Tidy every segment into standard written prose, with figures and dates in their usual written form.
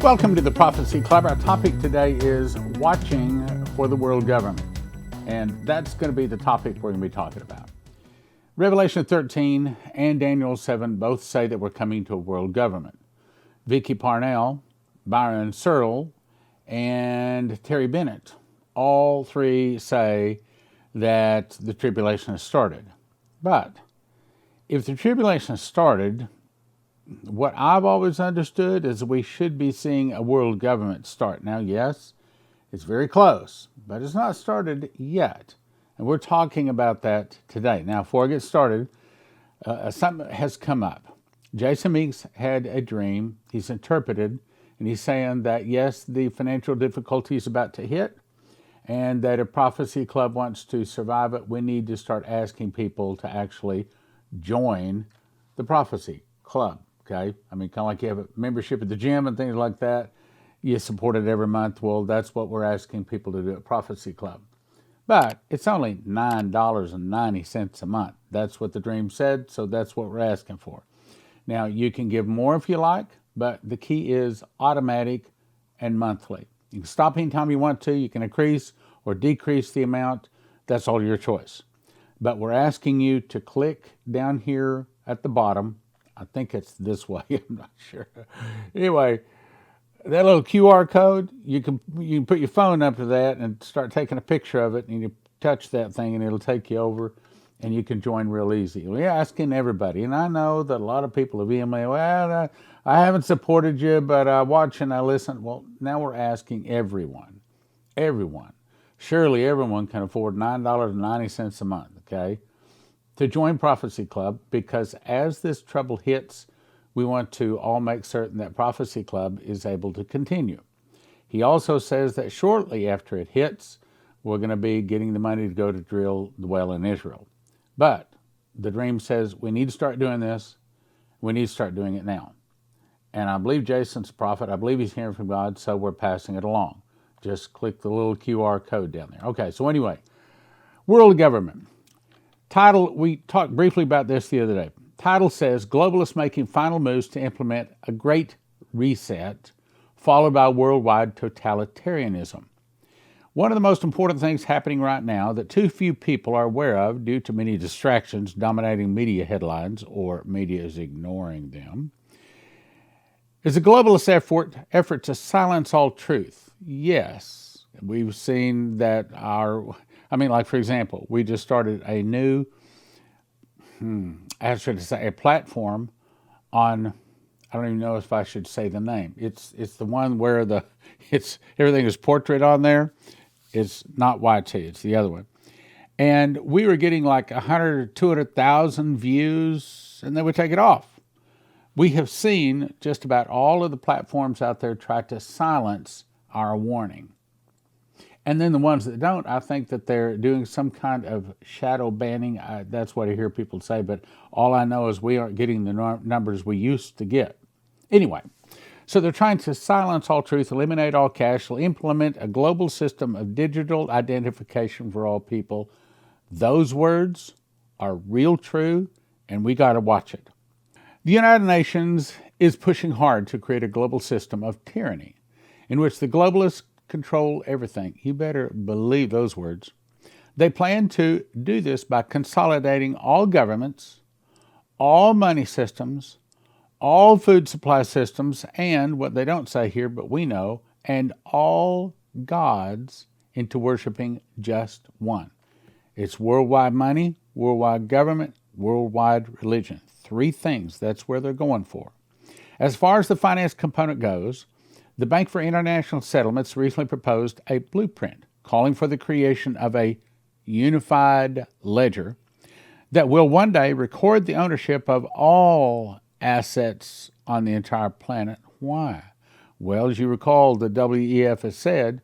Welcome to the Prophecy Club. Our topic today is watching for the world government. And that's going to be the topic we're going to be talking about. Revelation 13 and Daniel 7 both say that we're coming to a world government. Vicky Parnell, Byron Searle, and Terry Bennett, all three say that the tribulation has started. But if the tribulation has started, what I've always understood is we should be seeing a world government start. Now, yes, it's very close, but it's not started yet. And we're talking about that today. Now, before I get started, something has come up. Jason Meeks had a dream. He's interpreted, and he's saying that, yes, the financial difficulty is about to hit, and that if Prophecy Club wants to survive it, we need to start asking people to actually join the Prophecy Club. Okay, I mean, kind of like you have a membership at the gym and things like that. You support it every month. Well, that's what we're asking people to do at Prophecy Club. But it's only $9.90 a month. That's what the dream said, so that's what we're asking for. Now, you can give more if you like, but the key is automatic and monthly. You can stop anytime you want to. You can increase or decrease the amount. That's all your choice. But we're asking you to click down here at the bottom. I think it's this way. I'm not sure. Anyway, that little QR code, you can put your phone up to that and start taking a picture of it, and you touch that thing and it'll take you over, and you can join real easy. We're asking everybody, and I know that a lot of people have emailed, well, I haven't supported you, but I watch and I listen. Well, now we're asking everyone. Surely everyone can afford $9.90 a month, okay, to join Prophecy Club, because as this trouble hits, we want to all make certain that Prophecy Club is able to continue. He also says that shortly after it hits, we're going to be getting the money to go to drill the well in Israel. But the dream says we need to start doing this. We need to start doing it now. And I believe Jason's a prophet. I believe he's hearing from God, so we're passing it along. Just click the little QR code down there. Okay, so anyway, world government. Title, we talked briefly about this the other day. Title says, globalists making final moves to implement a great reset, followed by worldwide totalitarianism. One of the most important things happening right now that too few people are aware of due to many distractions dominating media headlines, or media is ignoring them, is a globalist effort to silence all truth. Yes, we've seen that like for example, we just started a new, a platform on, I don't even know if I should say the name. It's the one where everything is portrait on there. It's not YT, it's the other one. And we were getting like 100 or 200,000 views, and they would take it off. We have seen just about all of the platforms out there try to silence our warning. And then the ones that don't, I think that they're doing some kind of shadow banning. That's what I hear people say, but all I know is we aren't getting the numbers we used to get. Anyway, so they're trying to silence all truth, eliminate all cash, implement a global system of digital identification for all people. Those words are real true, and we got to watch it. The United Nations is pushing hard to create a global system of tyranny in which the globalists control everything. You better believe those words. They plan to do this by consolidating all governments, all money systems, all food supply systems, and what they don't say here, but we know, and all gods into worshiping just one. It's worldwide money, worldwide government, worldwide religion. Three things. That's where they're going for. As far as the finance component goes, the Bank for International Settlements recently proposed a blueprint calling for the creation of a unified ledger that will one day record the ownership of all assets on the entire planet. Why? Well, as you recall, the WEF has said,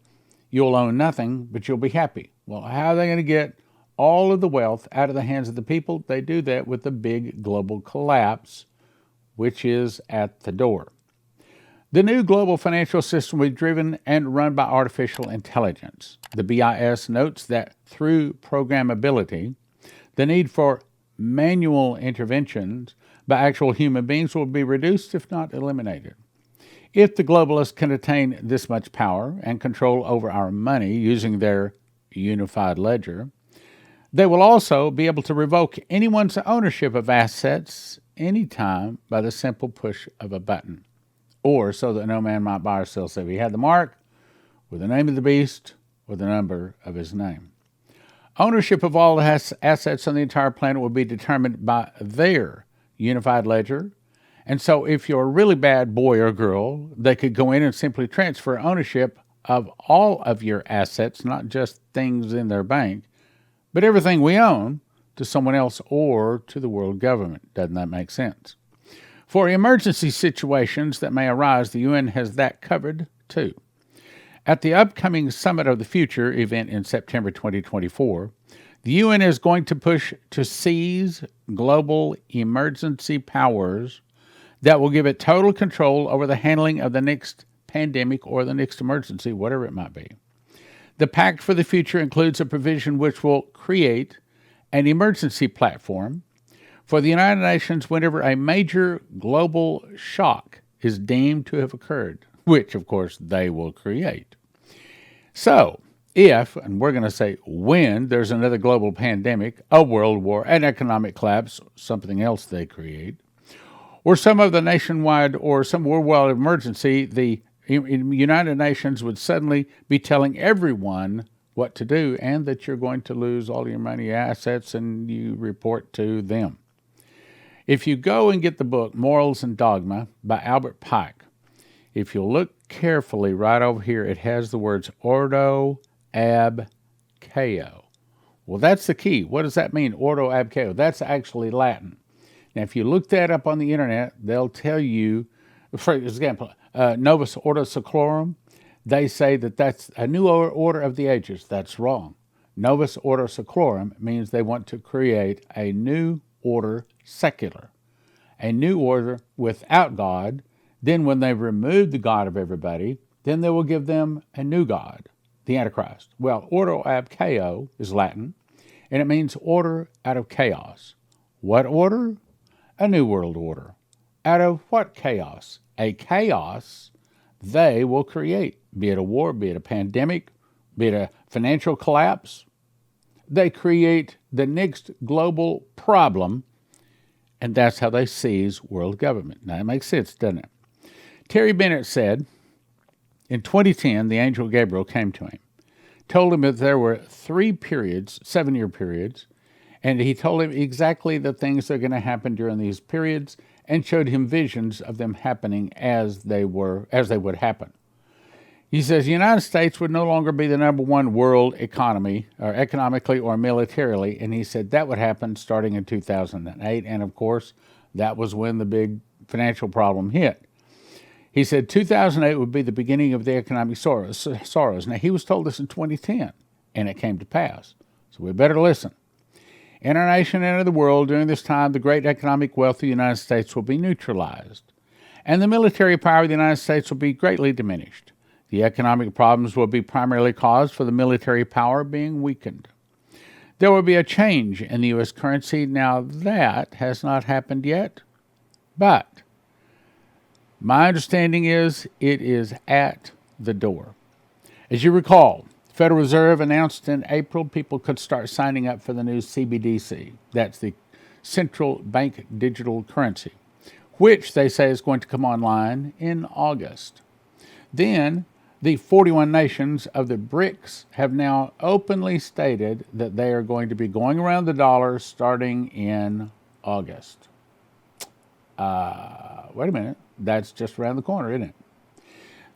you'll own nothing, but you'll be happy. Well, how are they going to get all of the wealth out of the hands of the people? They do that with the big global collapse, which is at the door. The new global financial system will be driven and run by artificial intelligence. The BIS notes that through programmability, the need for manual interventions by actual human beings will be reduced, if not eliminated. If the globalists can attain this much power and control over our money using their unified ledger, they will also be able to revoke anyone's ownership of assets anytime by the simple push of a button, or so that no man might buy or sell save he had the mark, or the name of the beast, or the number of his name. Ownership of all the assets on the entire planet will be determined by their unified ledger. And so if you're a really bad boy or girl, they could go in and simply transfer ownership of all of your assets, not just things in their bank, but everything we own, to someone else or to the world government. Doesn't that make sense? For emergency situations that may arise, the UN has that covered too. At the upcoming Summit of the Future event in September 2024, the UN is going to push to seize global emergency powers that will give it total control over the handling of the next pandemic or the next emergency, whatever it might be. The Pact for the Future includes a provision which will create an emergency platform for the United Nations whenever a major global shock is deemed to have occurred, which, of course, they will create. So, if, and we're going to say when, there's another global pandemic, a world war, an economic collapse, something else they create, or some other nationwide or some worldwide emergency, the United Nations would suddenly be telling everyone what to do and that you're going to lose all your money, assets, and you report to them. If you go and get the book Morals and Dogma by Albert Pike, if you look carefully right over here, it has the words ordo ab chao. Well, that's the key. What does that mean, ordo ab chao? That's actually Latin. Now, if you look that up on the internet, they'll tell you, for example, Novus Ordo Seclorum, they say that that's a new order of the ages. That's wrong. Novus Ordo Seclorum means they want to create a new order secular, a new order without God. Then when they've removed the God of everybody, then they will give them a new God, the Antichrist. Well, ordo ab chao is Latin, and it means order out of chaos. What order? A new world order. Out of what chaos? A chaos they will create, be it a war, be it a pandemic, be it a financial collapse. They create the next global problem, and that's how they seize world government. Now, that makes sense, doesn't it? Terry Bennett said, in 2010, the angel Gabriel came to him, told him that there were 3 periods, 7-year periods, and he told him exactly the things that are going to happen during these periods and showed him visions of them happening as they would happen. He says the United States would no longer be the number one world economy, or economically or militarily, and he said that would happen starting in 2008, and of course, that was when the big financial problem hit. He said 2008 would be the beginning of the economic sorrows. Now, he was told this in 2010, and it came to pass. So we better listen. In our nation and in the world, during this time, the great economic wealth of the United States will be neutralized, and the military power of the United States will be greatly diminished. The economic problems will be primarily caused for the military power being weakened. There will be a change in the U.S. currency. Now, that has not happened yet, but my understanding is it is at the door. As you recall, the Federal Reserve announced in April people could start signing up for the new CBDC. That's the Central Bank Digital Currency, which they say is going to come online in August. Then, the 41 nations of the BRICS have now openly stated that they are going to be going around the dollar starting in August. Wait a minute. That's just around the corner, isn't it?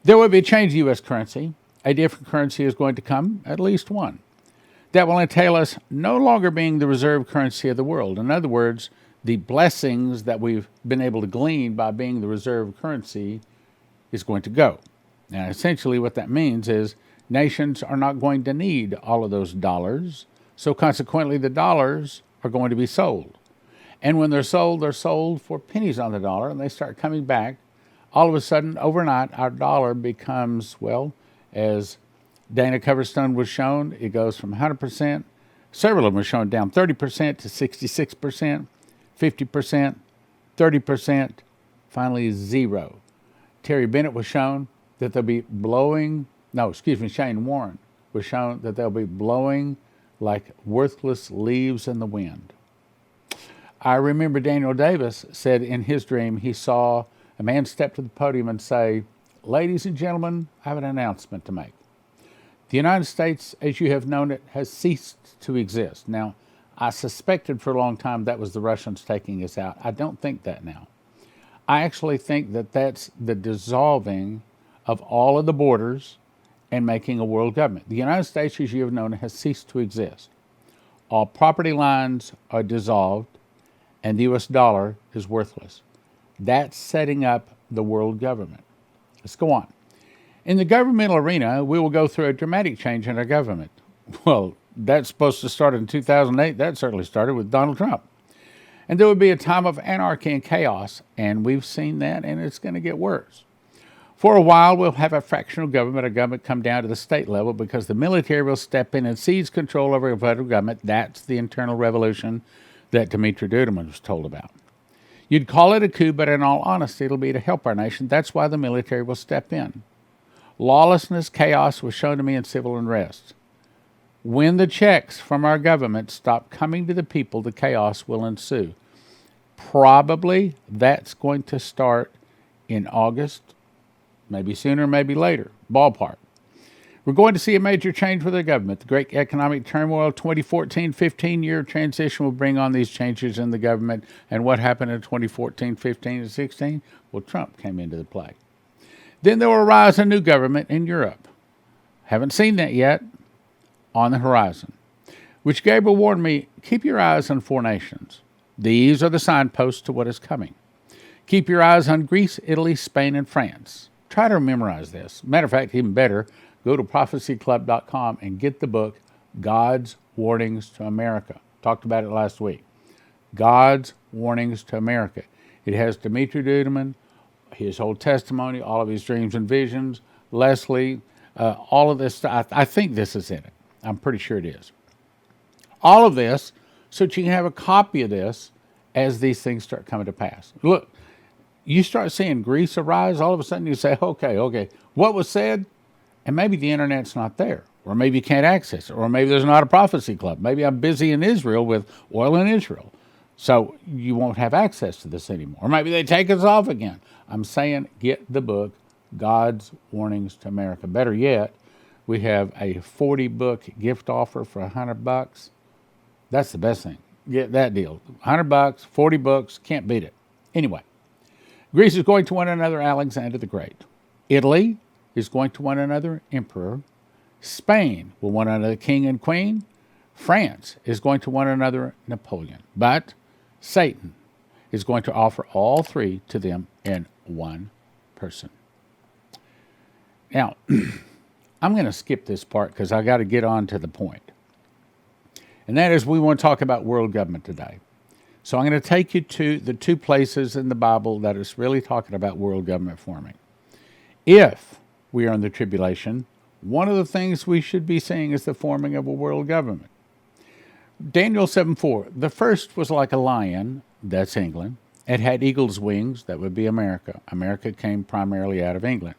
There will be a change in U.S. currency. A different currency is going to come, at least one. That will entail us no longer being the reserve currency of the world. In other words, the blessings that we've been able to glean by being the reserve currency is going to go. Now, essentially what that means is nations are not going to need all of those dollars, so consequently the dollars are going to be sold. And when they're sold for pennies on the dollar, and they start coming back. All of a sudden, overnight, our dollar becomes, well, as Dana Coverstone was shown, it goes from 100%, several of them were shown down 30% to 66%, 50%, 30%, finally 0. Terry Bennett was shown that they'll be blowing, no, excuse me, Shane Warren was shown that they'll be blowing like worthless leaves in the wind. I remember Daniel Davis said in his dream he saw a man step to the podium and say, "Ladies and gentlemen, I have an announcement to make. The United States, as you have known it, has ceased to exist." Now, I suspected for a long time that was the Russians taking us out. I don't think that now. I actually think that that's the dissolving of all of the borders and making a world government. The United States, as you have known it, has ceased to exist. All property lines are dissolved, and the U.S. dollar is worthless. That's setting up the world government. Let's go on. In the governmental arena, we will go through a dramatic change in our government. Well, that's supposed to start in 2008. That certainly started with Donald Trump. And there will be a time of anarchy and chaos, and we've seen that, and it's going to get worse. For a while, we'll have a fractional government. Our government come down to the state level because the military will step in and seize control over the federal government. That's the internal revolution that Dimitri Duduman was told about. You'd call it a coup, but in all honesty, it'll be to help our nation. That's why the military will step in. Lawlessness, chaos was shown to me in civil unrest. When the checks from our government stop coming to the people, the chaos will ensue. Probably that's going to start in August, maybe sooner, maybe later, ballpark. We're going to see a major change with the government. The great economic turmoil, 2014, 15-year transition will bring on these changes in the government. And what happened in 2014, 15, and 16? Well, Trump came into the play. Then there will arise a new government in Europe. Haven't seen that yet. On the horizon. Which Gabriel warned me, keep your eyes on 4 nations. These are the signposts to what is coming. Keep your eyes on Greece, Italy, Spain, and France. Try to memorize this. Matter of fact, even better, go to prophecyclub.com and get the book, God's Warnings to America. Talked about it last week. God's Warnings to America. It has Dimitri Duduman, his whole testimony, all of his dreams and visions, Leslie, all of this stuff. I think this is in it. I'm pretty sure it is. All of this so that you can have a copy of this as these things start coming to pass. Look, you start seeing Greece arise, all of a sudden you say, okay, what was said? And maybe the internet's not there, or maybe you can't access it, or maybe there's not a prophecy club. Maybe I'm busy in Israel with oil in Israel, so you won't have access to this anymore. Or maybe they take us off again. I'm saying get the book, God's Warnings to America. Better yet, we have a 40-book gift offer for $100. That's the best thing. Get that deal. $100, 40 books, can't beat it. Anyway, Greece is going to one another Alexander the Great. Italy is going to one another emperor. Spain will one another king and queen. France is going to one another Napoleon. But Satan is going to offer all 3 to them in one person. Now, I'm going to skip this part because I got to get on to the point. And that is we want to talk about world government today. So I'm going to take you to the 2 places in the Bible that is really talking about world government forming. If we are in the tribulation, one of the things we should be seeing is the forming of a world government. Daniel 7:4, the first was like a lion, that's England. It had eagle's wings, that would be America. America came primarily out of England.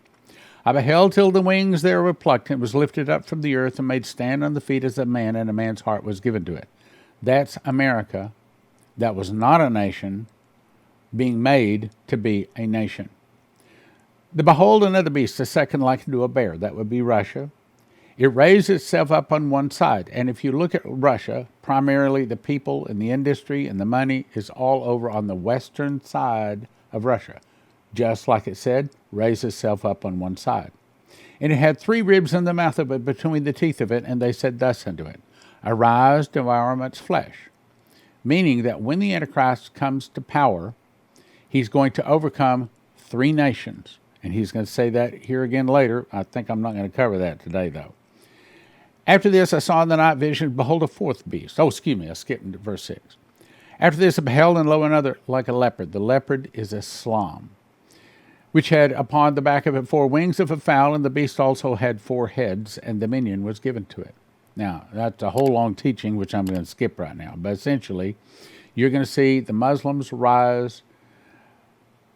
I beheld till the wings thereof were plucked, and was lifted up from the earth, and made stand on the feet as a man, and a man's heart was given to it. That's America. That was not a nation, being made to be a nation. The behold another beast, the second like unto a bear. That would be Russia. It raised itself up on one side. And if you look at Russia, primarily the people and the industry and the money is all over on the western side of Russia. Just like it said, raised itself up on one side. And it had 3 ribs in the mouth of it, between the teeth of it, and they said thus unto it, Arise, devour much flesh. Meaning that when the Antichrist comes to power, he's going to overcome 3 nations. And he's going to say that here again later. I think I'm not going to cover that today, though. After this, I saw in the night vision, behold, a 4th beast. I skipped into verse 6. After this, I beheld, and lo, another like a leopard. The leopard is a slam, which had upon the back of it 4 wings of a fowl, and the beast also had 4 heads, and dominion was given to it. Now, that's a whole long teaching, which I'm going to skip right now. But essentially, you're going to see the Muslims rise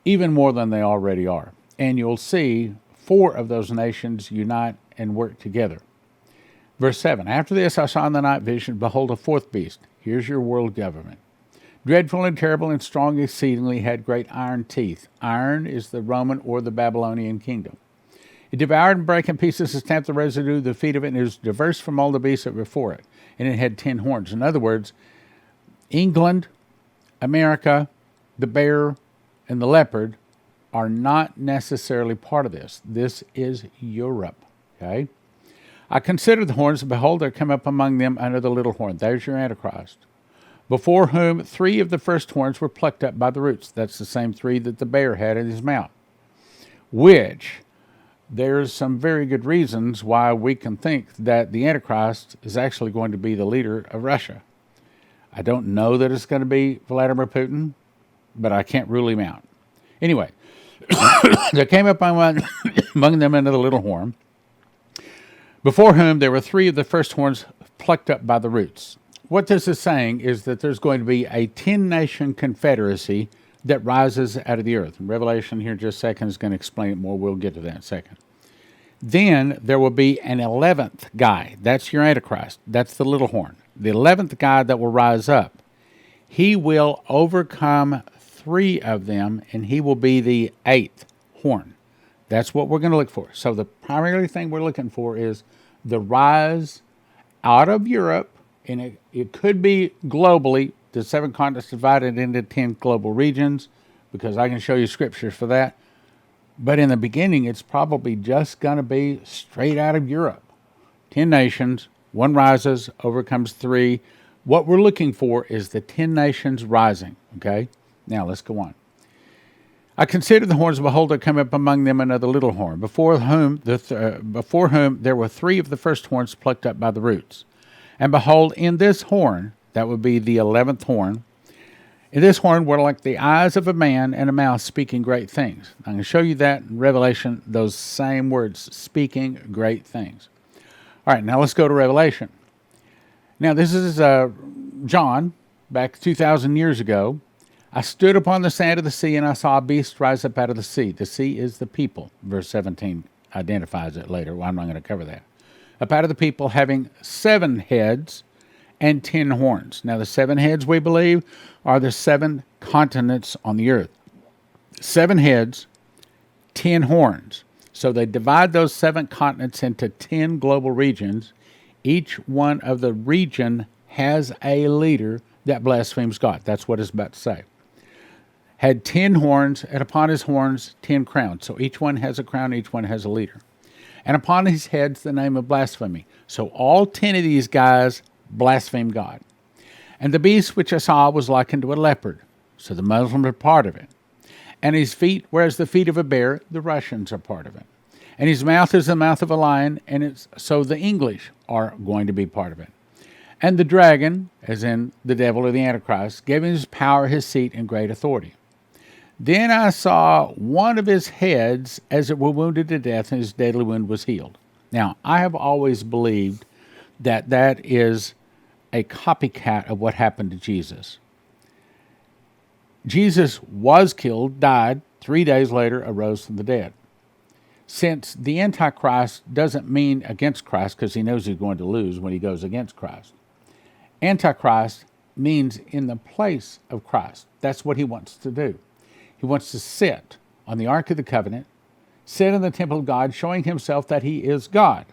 even more than they already are. and you'll see 4 of those nations unite and work together. Verse 7, after this I saw in the night vision, behold, a 4th beast. Here's your world government. Dreadful and terrible and strong exceedingly, had great iron teeth. Iron is the Roman or the Babylonian kingdom. It devoured and brake in pieces and stamped the residue of the feet of it, and it was diverse from all the beasts that were before it. And it had 10 horns. In other words, England, America, the bear, and the leopard are not necessarily part of this. This is Europe, okay? I considered the horns, and behold, there come up among them another little horn. There's your Antichrist, before whom 3 of the first horns were plucked up by the roots. That's the same 3 that the bear had in his mouth, which there's some very good reasons why we can think that the Antichrist is actually going to be the leader of Russia. I don't know that it's going to be Vladimir Putin, but I can't rule him out. Anyway, there came up among them another little horn, before whom there were 3 of the first horns plucked up by the roots. What this is saying is that there's going to be a 10-nation confederacy that rises out of the earth. And Revelation here in just a second is going to explain it more. We'll get to that in a second. Then there will be an 11th guy. That's your Antichrist. That's the little horn. The 11th guy that will rise up. He will overcome 3 of them, and he will be the 8th horn. That's what we're going to look for. So the primary thing we're looking for is the rise out of Europe, and it could be globally, the 7 continents divided into 10 global regions, because I can show you scriptures for that. But in the beginning, it's probably just going to be straight out of Europe. 10 nations, 1 rises, overcomes 3. What we're looking for is the 10 nations rising, okay? Now, let's go on. I considered the horns, behold, there come up among them another little horn, before whom there were 3 of the first horns plucked up by the roots. And behold, in this horn, that would be the 11th horn, in this horn were like the eyes of a man and a mouth speaking great things. I'm going to show you that in Revelation, those same words, speaking great things. All right, now let's go to Revelation. Now, this is John, back 2,000 years ago. I stood upon the sand of the sea, and I saw a beast rise up out of the sea. The sea is the people. Verse 17 identifies it later. Well, I'm not going to cover that. Up out of the people, having 7 heads and 10 horns. Now, the 7 heads, we believe, are the 7 continents on the earth. 7 heads, 10 horns. So they divide those 7 continents into 10 global regions. Each one of the region has a leader that blasphemes God. That's what it's about to say. Had 10 horns, and upon his horns 10 crowns. So each one has a crown, each one has a leader. And upon his heads the name of blasphemy. So all 10 of these guys blaspheme God. And the beast which I saw was likened to a leopard. So the Muslims are part of it. And his feet were as the feet of a bear. The Russians are part of it. And his mouth is the mouth of a lion. And so the English are going to be part of it. And the dragon, as in the devil or the Antichrist, gave him his power, his seat, and great authority. Then I saw one of his heads as it were wounded to death, and his deadly wound was healed. Now, I have always believed that that is a copycat of what happened to Jesus. Jesus was killed, died, 3 days later arose from the dead. Since the Antichrist doesn't mean against Christ, because he knows he's going to lose when he goes against Christ. Antichrist means in the place of Christ. That's what he wants to do. He wants to sit on the Ark of the Covenant, sit in the temple of God, showing himself that he is God.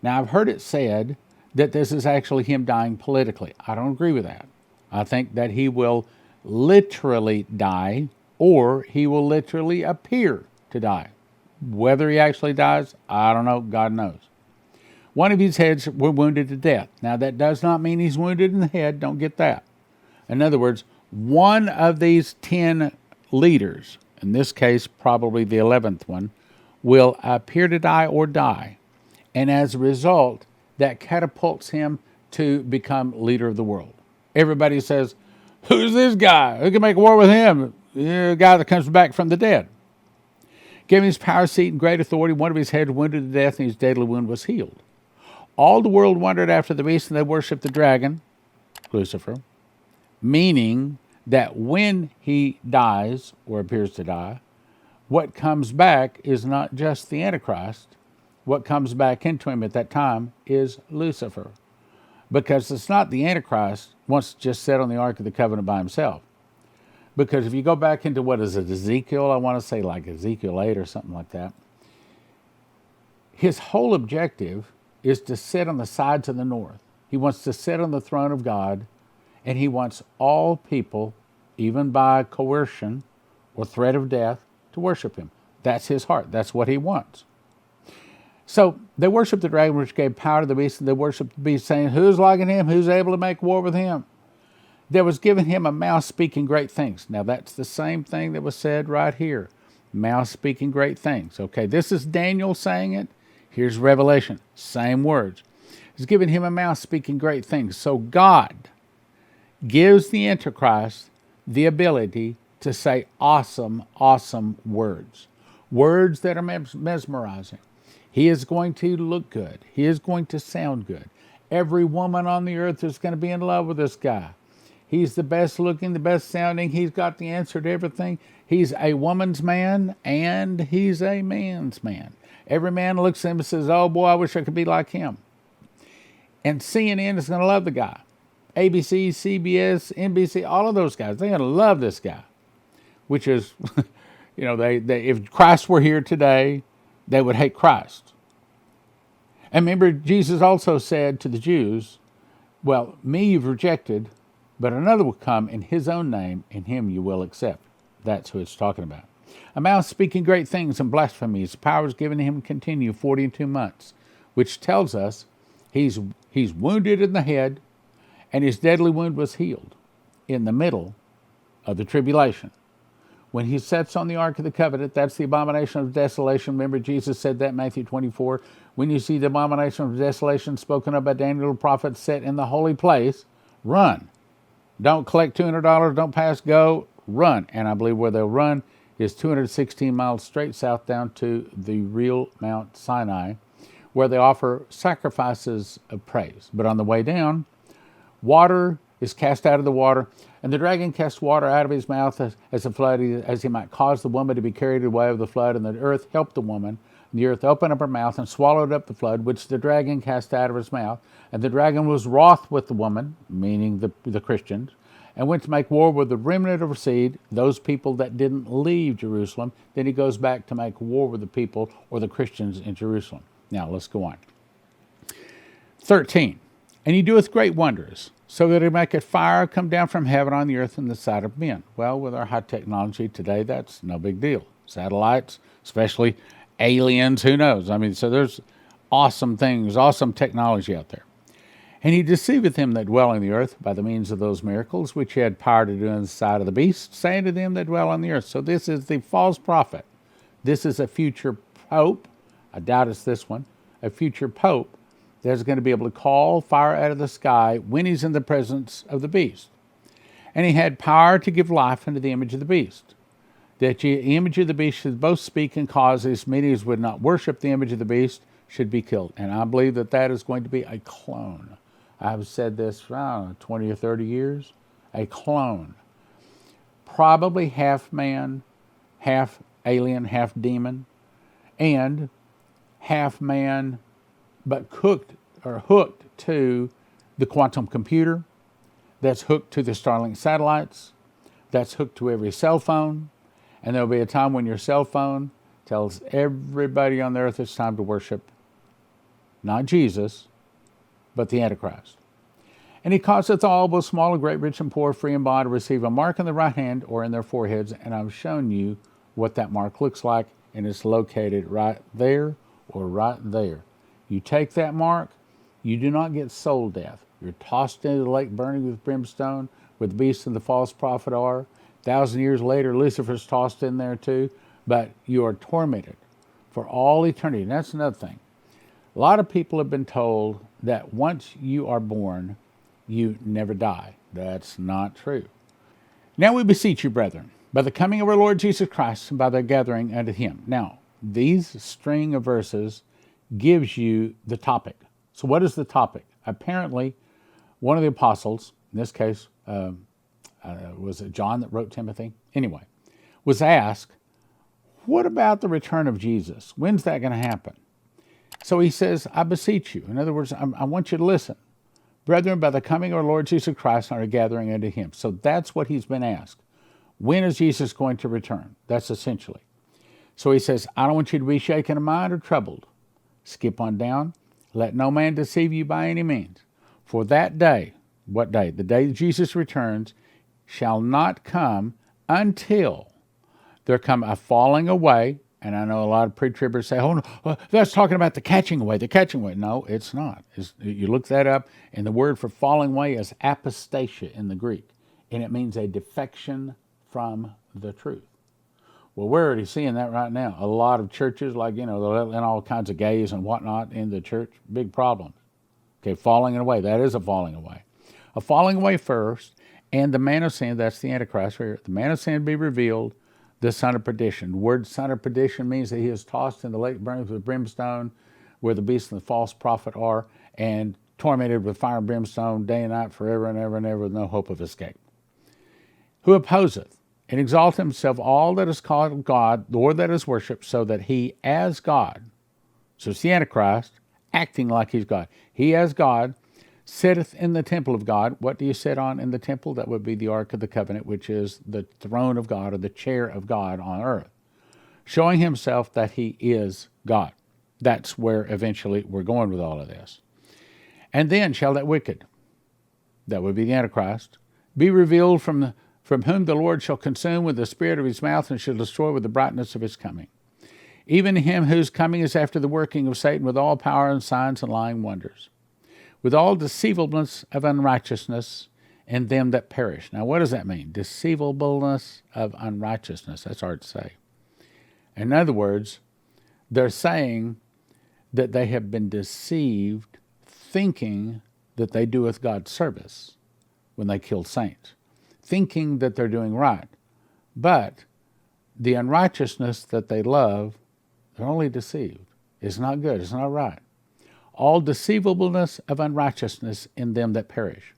Now, I've heard it said that this is actually him dying politically. I don't agree with that. I think that he will literally die, or he will literally appear to die. Whether he actually dies, I don't know. God knows. One of his heads were wounded to death. Now, that does not mean he's wounded in the head. Don't get that. In other words, one of these 10 leaders, in this case probably the 11th one, will appear to die or die. And as a result, that catapults him to become leader of the world. Everybody says, who's this guy? Who can make war with him? The guy that comes back from the dead. Gave him his power, seat, and great authority. One of his heads wounded to death, and his deadly wound was healed. All the world wondered after the beast, and they worshipped the dragon, Lucifer, meaning that when he dies, or appears to die, what comes back is not just the Antichrist. What comes back into him at that time is Lucifer. Because it's not the Antichrist wants to just sit on the Ark of the Covenant by himself. Because if you go back into what is it, Ezekiel, I want to say like Ezekiel 8 or something like that, his whole objective is to sit on the sides of the north. He wants to sit on the throne of God, and he wants all people, even by coercion or threat of death, to worship him. That's his heart. That's what he wants. So they worshiped the dragon, which gave power to the beast, and they worshiped the beast, saying, who's like him? Who's able to make war with him? There was given him a mouth speaking great things. Now that's the same thing that was said right here. Mouth speaking great things. Okay, this is Daniel saying it. Here's Revelation. Same words. He's given him a mouth speaking great things. So God gives the Antichrist the ability to say awesome, awesome words. Words that are mesmerizing. He is going to look good. He is going to sound good. Every woman on the earth is going to be in love with this guy. He's the best looking, the best sounding. He's got the answer to everything. He's a woman's man and he's a man's man. Every man looks at him and says, oh boy, I wish I could be like him. And CNN is going to love the guy. ABC, CBS, NBC, all of those guys, they're going to love this guy. Which is, you know, they if Christ were here today, they would hate Christ. And remember, Jesus also said to the Jews, well, me you've rejected, but another will come in his own name, and him you will accept. That's who it's talking about. A mouth speaking great things and blasphemies. Power is given him to continue 42 months, which tells us he's wounded in the head, and his deadly wound was healed in the middle of the tribulation. When he sits on the Ark of the Covenant, that's the abomination of desolation. Remember, Jesus said that in Matthew 24. When you see the abomination of desolation spoken of by Daniel the prophet set in the holy place, run. Don't collect $200. Don't pass go. Run. And I believe where they'll run is 216 miles straight south down to the real Mount Sinai, where they offer sacrifices of praise. But on the way down, water is cast out of the water, and the dragon cast water out of his mouth as a flood, as he might cause the woman to be carried away of the flood, and the earth helped the woman. And the earth opened up her mouth and swallowed up the flood, which the dragon cast out of his mouth. And the dragon was wroth with the woman, meaning the Christians, and went to make war with the remnant of her seed, those people that didn't leave Jerusalem. Then he goes back to make war with the people or the Christians in Jerusalem. Now, let's go on. 13. And he doeth great wonders, so that he maketh fire come down from heaven on the earth in the sight of men. Well, with our high technology today, that's no big deal. Satellites, especially aliens, who knows? I mean, so there's awesome things, awesome technology out there. And he deceiveth them that dwell on the earth by the means of those miracles, which he had power to do in the sight of the beast, saying to them that dwell on the earth. So this is the false prophet. This is a future pope. I doubt it's this one. A future pope that's going to be able to call fire out of the sky when he's in the presence of the beast. And he had power to give life unto the image of the beast, that the image of the beast should both speak and cause as many as would not worship the image of the beast should be killed. And I believe that that is going to be a clone. I've said this for, I don't know, 20 or 30 years. A clone. Probably half man, half alien, half demon, and half man, but hooked to the quantum computer, that's hooked to the Starlink satellites, that's hooked to every cell phone, and there'll be a time when your cell phone tells everybody on the earth it's time to worship not Jesus, but the Antichrist. And he causeth all, both small and great, rich and poor, free and bond, to receive a mark in the right hand or in their foreheads, and I've shown you what that mark looks like, and it's located right there or right there. You take that mark, you do not get soul death. You're tossed into the lake burning with brimstone, where the beast and the false prophet are. 1,000 years later, Lucifer's tossed in there too, but you are tormented for all eternity. And that's another thing. A lot of people have been told that once you are born, you never die. That's not true. Now we beseech you, brethren, by the coming of our Lord Jesus Christ and by the gathering unto him. Now, these string of verses gives you the topic. So what is the topic? Apparently, one of the apostles, in this case, was it John that wrote Timothy? Anyway, was asked, What about the return of Jesus? When's that going to happen? So he says, I beseech you. In other words, I want you to listen. Brethren, by the coming of our Lord Jesus Christ, are gathering unto him. So that's what he's been asked. When is Jesus going to return? That's essentially. So he says, I don't want you to be shaken in mind or troubled. Skip on down. Let no man deceive you by any means. For that day, what day? The day Jesus returns, shall not come until there come a falling away. And I know a lot of pre-tribbers say, oh, no, that's talking about the catching away, the catching away. No, it's not. You look that up, and the word for falling away is apostasia in the Greek. And it means a defection from the truth. Well, we're already seeing that right now. A lot of churches, like, they're letting all kinds of gays and whatnot in the church. Big problem. Okay, falling away. That is a falling away. A falling away first, and the man of sin, that's the Antichrist here. The man of sin be revealed, the son of perdition. The word son of perdition means that he is tossed in the lake burns with brimstone, where the beast and the false prophet are, and tormented with fire and brimstone day and night forever and ever and ever with no hope of escape. Who opposeth and exalt himself all that is called God, or that is worshipped, so that he as God, so it's the Antichrist, acting like he's God. He as God sitteth in the temple of God. What do you sit on in the temple? That would be the Ark of the Covenant, which is the throne of God, or the chair of God on earth, showing himself that he is God. That's where eventually we're going with all of this. And then shall that wicked, that would be the Antichrist, be revealed from whom the Lord shall consume with the spirit of his mouth, and shall destroy with the brightness of his coming. Even him whose coming is after the working of Satan with all power and signs and lying wonders, with all deceivableness of unrighteousness in them that perish. Now, what does that mean? Deceivableness of unrighteousness. That's hard to say. In other words, they're saying that they have been deceived, thinking that they doeth God service when they kill saints, thinking that they're doing right. But the unrighteousness that they love, they're only deceived. It's not good. It's not right. All deceivableness of unrighteousness in them that perish,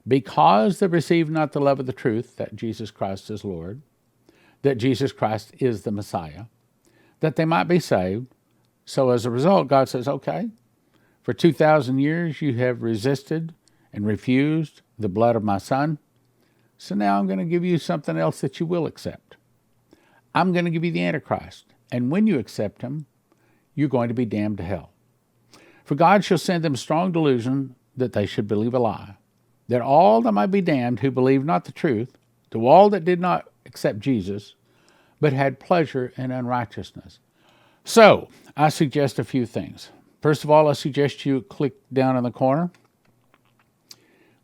because they receive not the love of the truth, that Jesus Christ is Lord, that Jesus Christ is the Messiah, that they might be saved. So as a result, God says, okay, for 2,000 years you have resisted and refused the blood of my Son. So now I'm going to give you something else that you will accept. I'm going to give you the Antichrist. And when you accept him, you're going to be damned to hell. For God shall send them strong delusion that they should believe a lie, that all that might be damned who believe not the truth, to all that did not accept Jesus, but had pleasure in unrighteousness. So, I suggest a few things. First of all, I suggest you click down in the corner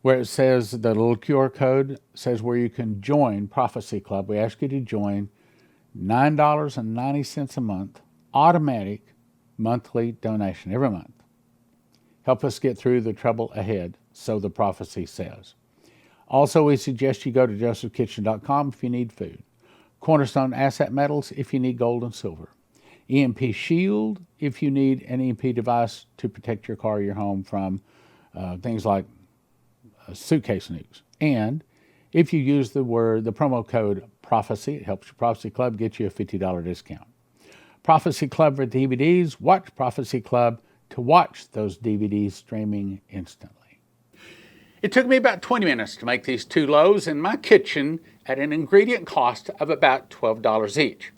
where it says, the little QR code says where you can join Prophecy Club. We ask you to join $9.90 a month, automatic monthly donation every month. Help us get through the trouble ahead, so the prophecy says. Also, we suggest you go to josephkitchen.com if you need food. Cornerstone Asset Metals if you need gold and silver. EMP Shield if you need an EMP device to protect your car or your home from things like suitcase nukes. And if you use the promo code PROPHECY, it helps your Prophecy Club get you a $50 discount. Prophecy Club for DVDs. Watch Prophecy Club to watch those DVDs streaming instantly. It took me about 20 minutes to make these two loaves in my kitchen at an ingredient cost of about $12 each.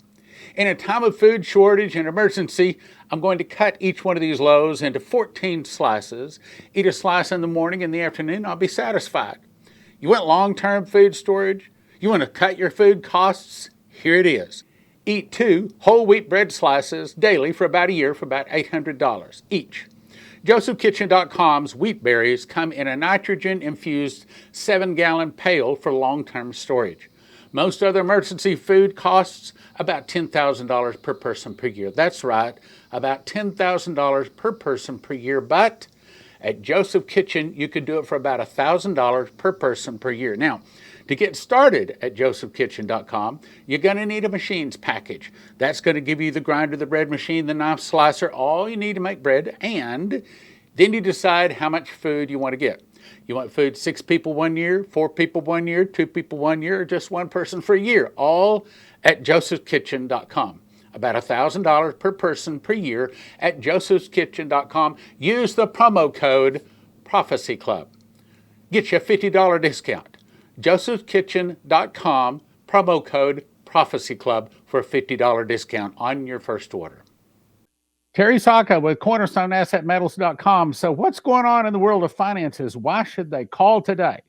In a time of food shortage and emergency, I'm going to cut each one of these loaves into 14 slices. Eat a slice in the morning, in the afternoon, I'll be satisfied. You want long-term food storage? You want to cut your food costs? Here it is. Eat 2 whole wheat bread slices daily for about a year for about $800 each. JosephKitchen.com's wheat berries come in a nitrogen-infused 7-gallon pail for long-term storage. Most other emergency food costs about $10,000 per person per year. That's right, about $10,000 per person per year. But at Joseph Kitchen, you could do it for about $1,000 per person per year. Now, to get started at josephkitchen.com, you're going to need a machines package. That's going to give you the grinder, the bread machine, the knife slicer, all you need to make bread, and then you decide how much food you want to get. You want food 6 people 1 year, 4 people 1 year, 2 people 1 year, or just one person for a year, all at josephkitchen.com. about $1,000 per person per year at josephskitchen.com. Use the promo code Prophecy Club. Get you a $50 discount. josephskitchen.com, promo code Prophecy Club for a $50 discount on your first order. Terry Saka with CornerstoneAssetMetals.com. So what's going on in the world of finances? Why should they call today?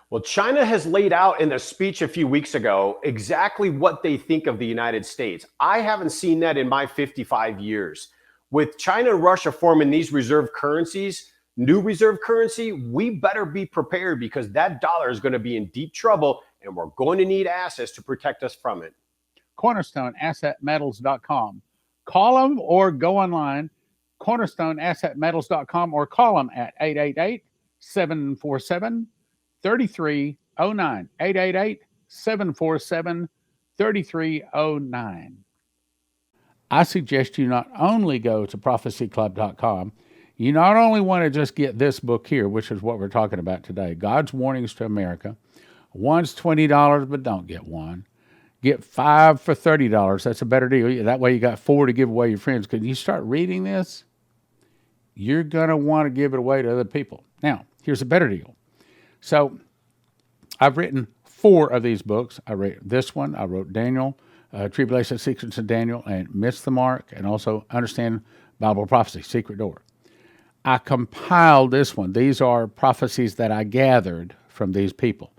Well, China has laid out in a speech a few weeks ago exactly what they think of the United States. I haven't seen that in my 55 years. With China and Russia forming these reserve currencies, new reserve currency, we better be prepared because that dollar is going to be in deep trouble and we're going to need assets to protect us from it. CornerstoneAssetMetals.com. Call them or go online, CornerstoneAssetMetals.com, or call them at 888-747-3309. 888-747-3309. I suggest you not only go to prophecyclub.com, you not only want to just get this book here, which is what we're talking about today, God's Warnings to America. One's $20, but don't get one. Get 5 for $30. That's a better deal. That way you got 4 to give away your friends. Because you start reading this, you're going to want to give it away to other people. Now, here's a better deal. So I've written 4 of these books. I wrote this one. I wrote Daniel, Tribulation, Secrets of Daniel, and Miss the Mark, and also Understand Bible Prophecy, Secret Door. I compiled this one. These are prophecies that I gathered from these people,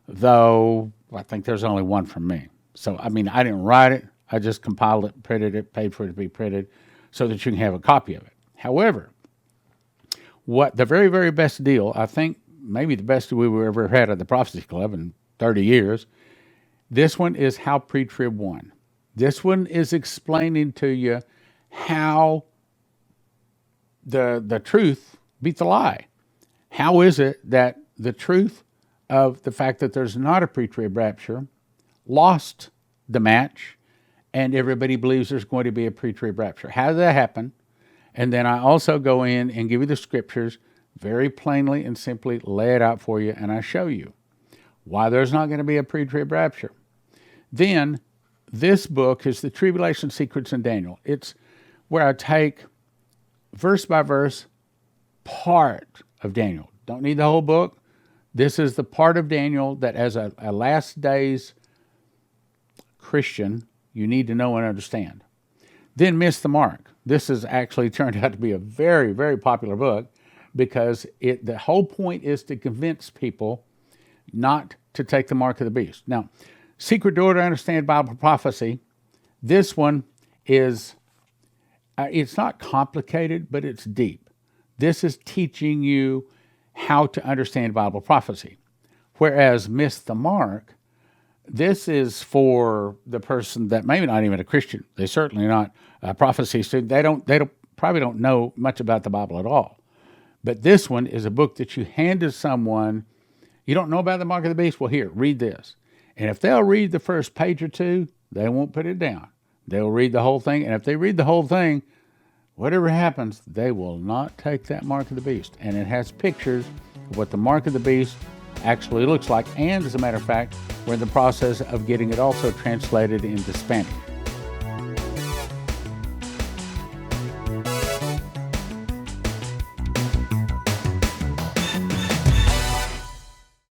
though I think there's only one from me. So, I mean, I didn't write it. I just compiled it, printed it, paid for it to be printed so that you can have a copy of it. However, what the very, very best deal, I think maybe the best we ever had at the Prophecy Club in 30 years, this one is How Pre-Trib Won. This one is explaining to you how the truth beat the lie. How is it that the truth of the fact that there's not a pre-trib rapture lost the match, and everybody believes there's going to be a pre-trib rapture? How did that happen? And then I also go in and give you the scriptures very plainly and simply, lay it out for you, and I show you why there's not going to be a pre-trib rapture. Then this book is the Tribulation, Secrets, and Daniel. It's where I take verse by verse part of Daniel. Don't need the whole book. This is the part of Daniel that as a last days Christian, you need to know and understand. Then Miss the Mark. This has actually turned out to be a very, very popular book because the whole point is to convince people not to take the mark of the beast. Now, Secret Door to Understand Bible Prophecy, this one is, it's not complicated, but it's deep. This is teaching you how to understand Bible prophecy. Whereas Miss the Mark, this is for the person that maybe not even a Christian. They're certainly not a prophecy student. They probably don't know much about the Bible at all. But this one is a book that you hand to someone. You don't know about the mark of the beast? Well, here, read this. And if they'll read the first page or two, they won't put it down. They'll read the whole thing. And if they read the whole thing, whatever happens, they will not take that mark of the beast. And it has pictures of what the mark of the beast actually looks like. And as a matter of fact, we're in the process of getting it also translated into Spanish.